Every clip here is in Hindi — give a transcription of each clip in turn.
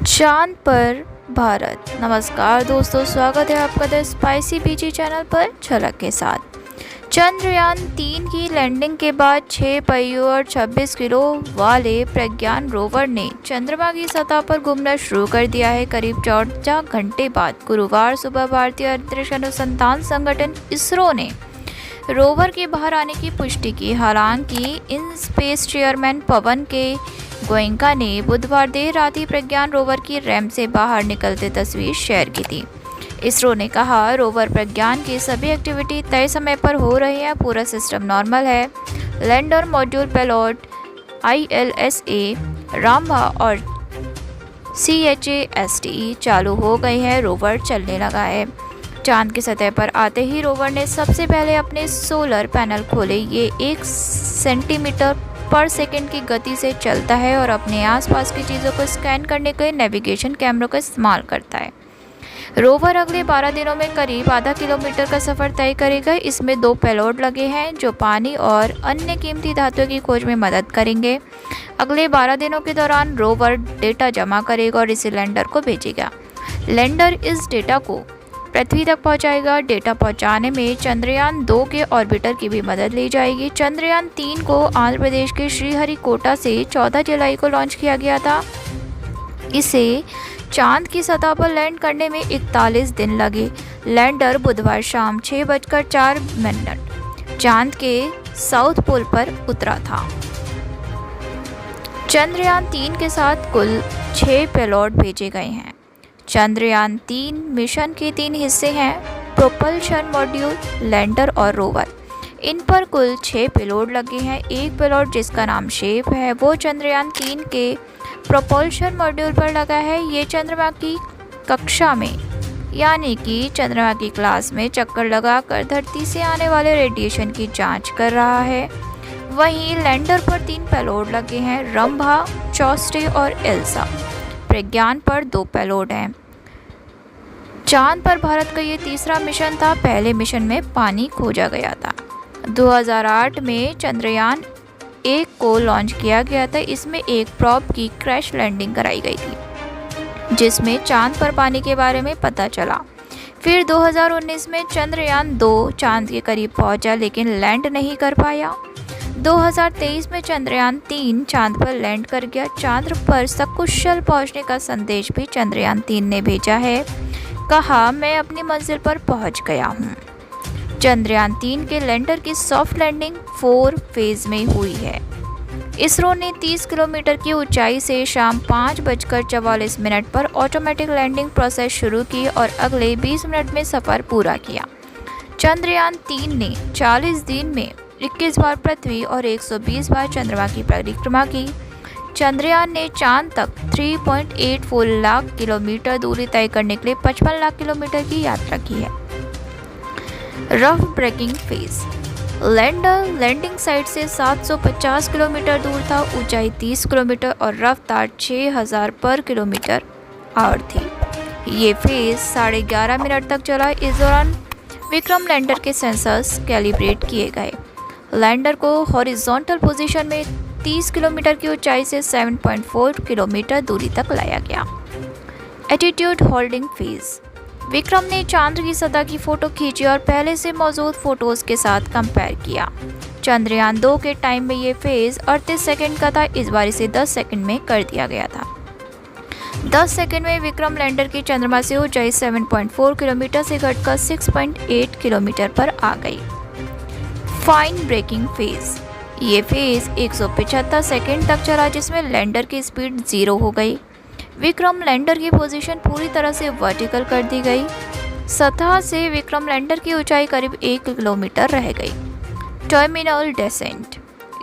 चांद पर भारत। नमस्कार दोस्तों, स्वागत है आपका द स्पाइसी बीजी चैनल पर झलक के साथ। चंद्रयान-3 की लैंडिंग के बाद 6 पहियों और 26 किलो वाले प्रज्ञान रोवर ने चंद्रमा की सतह पर घूमना शुरू कर दिया है। करीब 14 घंटे बाद गुरुवार सुबह भारतीय अंतरिक्ष अनुसंधान संगठन इसरो ने रोवर के बाहर आने की पुष्टि की। हालांकि इन स्पेस चेयरमैन पवन के गोयनका ने बुधवार देर रात ही प्रज्ञान रोवर की रैम से बाहर निकलते तस्वीर शेयर की थी। इसरो ने कहा, रोवर प्रज्ञान की सभी एक्टिविटी तय समय पर हो रही है, पूरा सिस्टम नॉर्मल है। Lander, module, payload, ILSA, Rambha और CHAST चालू हो गई है। रोवर चलने लगा है। चांद की सतह पर आते ही रोवर ने सबसे पहले अपने सोलर पैनल खोले। ये 1 सेंटीमीटर पर सेकंड की गति से चलता है और अपने आसपास की चीज़ों को स्कैन करने के लिए नेविगेशन कैमरों का इस्तेमाल करता है। रोवर अगले 12 दिनों में करीब आधा किलोमीटर का सफ़र तय करेगा। इसमें 2 पेलोड लगे हैं जो पानी और अन्य कीमती धातुओं की खोज में मदद करेंगे। अगले 12 दिनों के दौरान रोवर डेटा जमा करेगा और इसे लैंडर को भेजेगा। लैंडर इस डेटा को पृथ्वी तक पहुंचाएगा। डेटा पहुंचाने में चंद्रयान-2 के ऑर्बिटर की भी मदद ली जाएगी। चंद्रयान-3 को आंध्र प्रदेश के श्रीहरिकोटा से 14 जुलाई को लॉन्च किया गया था। इसे चांद की सतह पर लैंड करने में 41 दिन लगे। लैंडर बुधवार शाम 6:04 चांद के साउथ पोल पर उतरा था। चंद्रयान-3 के साथ कुल 6 पेलोड भेजे गए हैं। चंद्रयान-3 मिशन के 3 हिस्से हैं: प्रोपल्शन मॉड्यूल, लैंडर और रोवर। इन पर कुल 6 पेलोड लगे हैं। एक पेलोड जिसका नाम शेप है वो चंद्रयान-3 के प्रोपल्शन मॉड्यूल पर लगा है। ये चंद्रमा की कक्षा में यानी कि चंद्रमा की क्लास में चक्कर लगाकर धरती से आने वाले रेडिएशन की जांच कर रहा है। वहीं लैंडर पर 3 पेलोड लगे हैं: रंभा, चौस्टे और एल्सा। प्रज्ञान पर 2 पेलोड हैं। चांद पर भारत का ये तीसरा मिशन था। पहले मिशन में पानी खोजा गया था। 2008 में चंद्रयान-1 को लॉन्च किया गया था। इसमें एक प्रोब की क्रैश लैंडिंग कराई गई थी जिसमें चांद पर पानी के बारे में पता चला। फिर 2019 में चंद्रयान-2 चांद के करीब पहुंचा लेकिन लैंड नहीं कर पाया। 2023 में चंद्रयान-3 चांद पर लैंड कर गया। चांद पर सकुशल पहुंचने का संदेश भी चंद्रयान-3 ने भेजा है। कहा, मैं अपनी मंजिल पर पहुंच गया हूं। चंद्रयान-3 के लैंडर की सॉफ्ट लैंडिंग 4 फेज में हुई है। इसरो ने 30 किलोमीटर की ऊंचाई से शाम 5:44 पर ऑटोमेटिक लैंडिंग प्रोसेस शुरू की और अगले 20 मिनट में सफ़र पूरा किया। चंद्रयान-3 ने 40 दिन में 21 बार पृथ्वी और 120 बार चंद्रमा की परिक्रमा की। चंद्रयान ने चांद तक 3.84 लाख किलोमीटर दूरी तय करने के लिए 55 लाख किलोमीटर की यात्रा की है। Rough braking phase. Lander landing site से 750 किलोमीटर दूर था। ऊंचाई 30 किलोमीटर और रफ्तार 6000 पर किलोमीटर आवर थी। ये फेज 11.5 मिनट तक चला। इस दौरान विक्रम लैंडर के सेंसर्स कैलिब्रेट किए गए। लैंडर को हॉरिजॉन्टल पोजीशन में 30 किलोमीटर की ऊंचाई से 7.4 किलोमीटर दूरी तक लाया गया। Attitude holding phase. विक्रम ने चांद की सतह की फ़ोटो खींची और पहले से मौजूद फ़ोटोज़ के साथ कंपेयर किया। चंद्रयान-2 के टाइम में ये फेज़ 38 सेकंड का था। इस बार इसे 10 सेकंड में कर दिया गया था। 10 सेकंड में विक्रम लैंडर की चंद्रमा से ऊंचाई 7.4 किलोमीटर से घटकर 6.8 किलोमीटर पर आ गई। Fine braking phase. ये फेज 175 सेकंड तक चला जिसमें लैंडर की स्पीड 0 हो गई। विक्रम लैंडर की पोजीशन पूरी तरह से वर्टिकल कर दी गई। सतह से विक्रम लैंडर की ऊंचाई करीब 1 किलोमीटर रह गई। Terminal descent.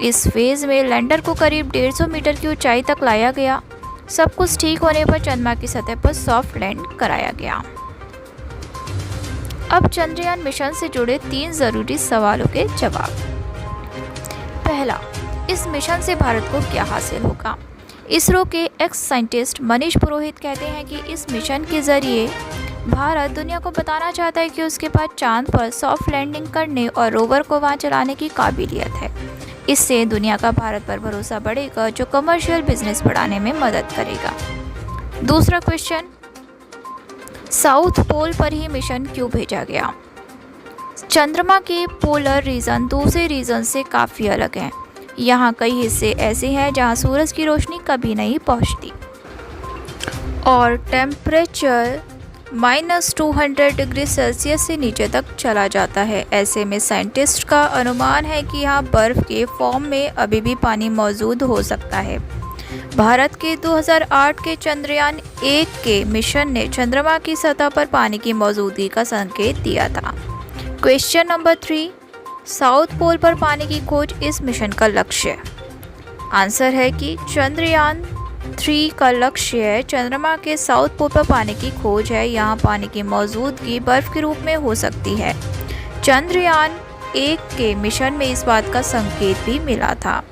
इस फेज में लैंडर को करीब 150 मीटर की ऊंचाई तक लाया गया। सब कुछ ठीक होने पर चंद्रमा की सतह पर सॉफ्ट लैंड कराया गया। अब चंद्रयान मिशन से जुड़े 3 जरूरी सवालों के जवाब। पहला, इस मिशन से भारत को क्या हासिल होगा? इसरो के एक्स साइंटिस्ट मनीष पुरोहित कहते हैं कि इस मिशन के जरिए भारत दुनिया को बताना चाहता है कि उसके पास चांद पर सॉफ्ट लैंडिंग करने और रोवर को वहां चलाने की काबिलियत है। इससे दुनिया का भारत पर भरोसा बढ़ेगा जो कमर्शियल बिजनेस बढ़ाने में मदद करेगा। दूसरा क्वेश्चन, साउथ पोल पर ही मिशन क्यों भेजा गया? चंद्रमा के पोलर रीजन दूसरे रीजन से काफ़ी अलग हैं। यहाँ कई हिस्से ऐसे हैं जहाँ सूरज की रोशनी कभी नहीं पहुँचती और टेम्परेचर -200 डिग्री सेल्सियस से नीचे तक चला जाता है। ऐसे में साइंटिस्ट का अनुमान है कि यहाँ बर्फ़ के फॉर्म में अभी भी पानी मौजूद हो सकता है। भारत के 2008 के चंद्रयान 1 के मिशन ने चंद्रमा की सतह पर पानी की मौजूदगी का संकेत दिया था। क्वेश्चन नंबर 3, साउथ पोल पर पानी की खोज इस मिशन का लक्ष्य। आंसर है कि चंद्रयान 3 का लक्ष्य है चंद्रमा के साउथ पोल पर पानी की खोज है। यहाँ पानी की मौजूदगी बर्फ के रूप में हो सकती है। चंद्रयान 1 के मिशन में इस बात का संकेत भी मिला था।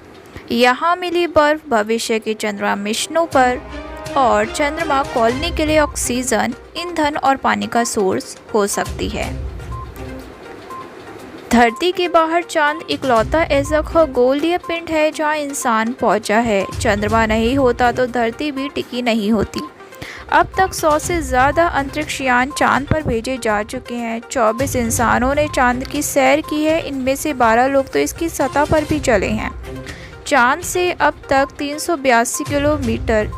यहाँ मिली बर्फ भविष्य के चंद्रमा मिशनों पर और चंद्रमा कॉलोनी के लिए ऑक्सीजन, ईंधन और पानी का सोर्स हो सकती है। धरती के बाहर चांद इकलौता ऐसा खगोलीय पिंड है जहां इंसान पहुंचा है। चंद्रमा नहीं होता तो धरती भी टिकी नहीं होती। अब तक 100 से ज़्यादा अंतरिक्ष यान चांद पर भेजे जा चुके हैं। 24 इंसानों ने चांद की सैर की है। इनमें से 12 लोग तो इसकी सतह पर भी चले हैं। चांद से अब तक 382 किलोमीटर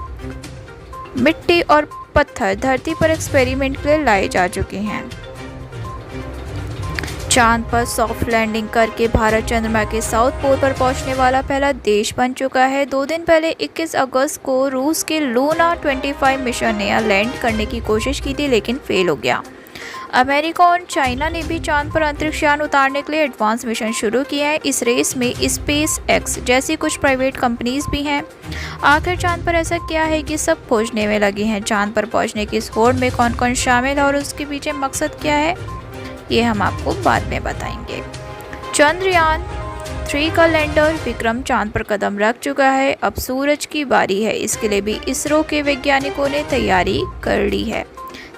मिट्टी और पत्थर धरती पर एक्सपेरिमेंट के लिए लाए जा चुके हैं। चांद पर सॉफ्ट लैंडिंग करके भारत चंद्रमा के साउथ पोल पर पहुंचने वाला पहला देश बन चुका है। 2 दिन पहले 21 अगस्त को रूस के लूना 25 मिशन ने यहाँ लैंड करने की कोशिश की थी लेकिन फेल हो गया। अमेरिका और चाइना ने भी चांद पर अंतरिक्ष यान उतारने के लिए एडवांस मिशन शुरू किया है। इस रेस में स्पेस एक्स जैसी कुछ प्राइवेट कंपनीज भी हैं। आखिर चांद पर ऐसा क्या है कि सब खोजने में लगे हैं? चांद पर पहुंचने की इस होड़ में कौन कौन शामिल है और उसके पीछे मकसद क्या है, ये हम आपको बाद में बताएंगे। चंद्रयान 3 का लैंडर विक्रम चांद पर कदम रख चुका है। अब सूरज की बारी है। इसके लिए भी इसरो के वैज्ञानिकों ने तैयारी कर ली है।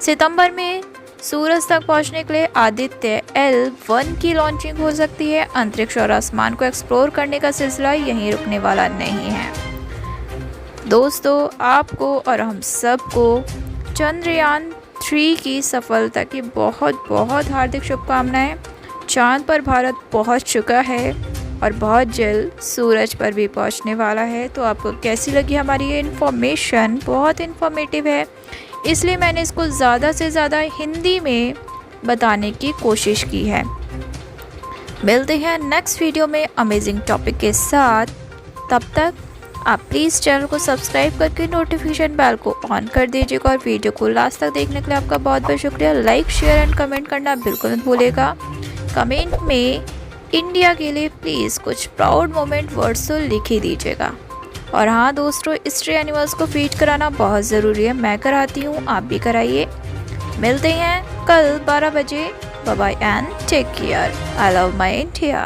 सितंबर में सूरज तक पहुंचने के लिए आदित्य L1 की लॉन्चिंग हो सकती है। अंतरिक्ष और आसमान को एक्सप्लोर करने का सिलसिला यहीं रुकने वाला नहीं है। दोस्तों, आपको और हम सबको चंद्रयान 3 की सफलता की बहुत बहुत हार्दिक शुभकामनाएं। चांद पर भारत पहुंच चुका है और बहुत जल्द सूरज पर भी पहुंचने वाला है। तो आपको कैसी लगी हमारी ये इन्फॉर्मेशन? बहुत इन्फॉर्मेटिव है, इसलिए मैंने इसको ज़्यादा से ज़्यादा हिंदी में बताने की कोशिश की है। मिलते हैं नेक्स्ट वीडियो में अमेजिंग टॉपिक के साथ। तब तक आप प्लीज़ चैनल को सब्सक्राइब करके नोटिफिकेशन बेल को ऑन कर दीजिएगा और वीडियो को लास्ट तक देखने के लिए आपका बहुत बहुत शुक्रिया। लाइक, शेयर एंड कमेंट करना बिल्कुल मत भूलिएगा। कमेंट में इंडिया के लिए प्लीज़ कुछ प्राउड मोमेंट वर्ड्स तो लिख ही दीजिएगा। और हाँ दोस्तों, हिस्ट्री एनिमल्स को फीड कराना बहुत ज़रूरी है। मैं कराती हूँ, आप भी कराइए। मिलते हैं कल 12 बजे। Bye bye and take care. I love my India.